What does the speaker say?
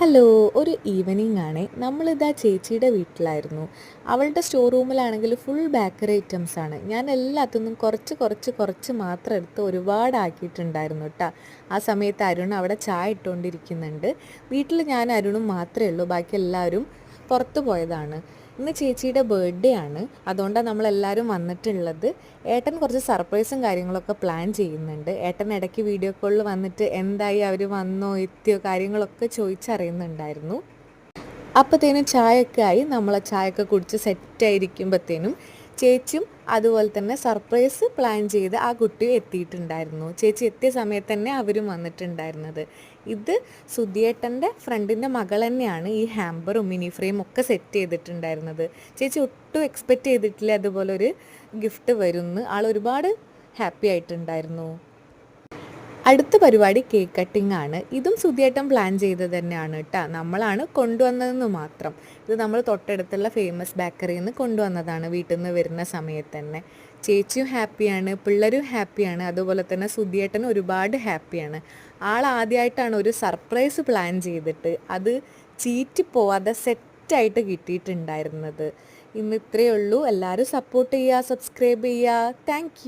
Hello, ഒരു evening ആണ്. നമ്മളിതാ ചേച്ചിയുടെ വീട്ടിലായിരുന്നു. അവളുടെ സ്റ്റോർ റൂമിലാണെങ്കിൽ ഫുൾ ബേക്കറി ഐറ്റംസ് ആണ്. ഞാൻ എല്ലാത്തിന്നും കുറച്ച് മാത്രം എടുത്ത് ഒരുപാടാക്കിയിട്ടുണ്ടായിരുന്നു കേട്ടോ. ആ സമയത്ത് അരുൺ അവിടെ ചായ ഇട്ടുകൊണ്ടിരിക്കുന്നുണ്ട്. വീട്ടിൽ ഞാൻ അരുണും മാത്രമേ ഉള്ളൂ, ബാക്കി എല്ലാവരും പുറത്തു പോയതാണ്. ഇന്ന് ചേച്ചിയുടെ ബർത്ത്ഡേ ആണ്, അതുകൊണ്ടാണ് നമ്മളെല്ലാവരും വന്നിട്ടുള്ളത്. ഏട്ടൻ കുറച്ച് സർപ്രൈസും കാര്യങ്ങളൊക്കെ പ്ലാൻ ചെയ്യുന്നുണ്ട്. ഏട്ടൻ ഇടയ്ക്ക് വീഡിയോ കോളിൽ വന്നിട്ട് എന്തായി, അവർ വന്നോ എത്തിയോ കാര്യങ്ങളൊക്കെ ചോദിച്ചറിയുന്നുണ്ടായിരുന്നു. അപ്പോഴത്തേനും ചായയൊക്കെ ആയി, നമ്മളെ ചായയൊക്കെ കുടിച്ച് സെറ്റായിരിക്കുമ്പോഴത്തേനും ചേച്ചിയും അതുപോലെ തന്നെ സർപ്രൈസ് പ്ലാൻ ചെയ്ത് ആ കുട്ടിയും എത്തിയിട്ടുണ്ടായിരുന്നു. ചേച്ചി എത്തിയ സമയത്ത് തന്നെ അവരും വന്നിട്ടുണ്ടായിരുന്നത്. ഇത് സുധിയേട്ടൻ്റെ ഫ്രണ്ടിൻ്റെ മകൾ തന്നെയാണ് ഈ ഹാമ്പറും മിനി ഫ്രെയിമും ഒക്കെ സെറ്റ് ചെയ്തിട്ടുണ്ടായിരുന്നത്. ചേച്ചി ഒട്ടും എക്സ്പെക്റ്റ് ചെയ്തിട്ടില്ല അതുപോലൊരു ഗിഫ്റ്റ് വരുമെന്ന്. ആൾ ഒരുപാട് ഹാപ്പി ആയിട്ടുണ്ടായിരുന്നു. അടുത്ത പരിപാടി കേക്ക് കട്ടിംഗ് ആണ്. ഇതും സുധിയേട്ടൻ പ്ലാൻ ചെയ്തത് തന്നെയാണ് കേട്ടോ. നമ്മളാണ് കൊണ്ടുവന്നതെന്ന് മാത്രം. ഇത് നമ്മൾ തൊട്ടടുത്തുള്ള ഫേമസ് ബേക്കറിയിൽ നിന്ന് കൊണ്ടുവന്നതാണ് വീട്ടിൽ നിന്ന് വരുന്ന സമയത്ത് തന്നെ. ചേച്ചിയും ഹാപ്പിയാണ്, പിള്ളേരും ഹാപ്പിയാണ്, അതുപോലെ തന്നെ സുധിയേട്ടനും ഒരുപാട് ഹാപ്പിയാണ്. ആൾ ആദ്യമായിട്ടാണ് ഒരു സർപ്രൈസ് പ്ലാൻ ചെയ്തിട്ട് അത് ചീറ്റിപ്പോവാതെ സെറ്റായിട്ട് കിട്ടിയിട്ടുണ്ടായിരുന്നത്. ഇന്ന് ഇത്രയേ ഉള്ളൂ. എല്ലാവരും സപ്പോർട്ട് ചെയ്യുക, സബ്സ്ക്രൈബ് ചെയ്യുക. താങ്ക്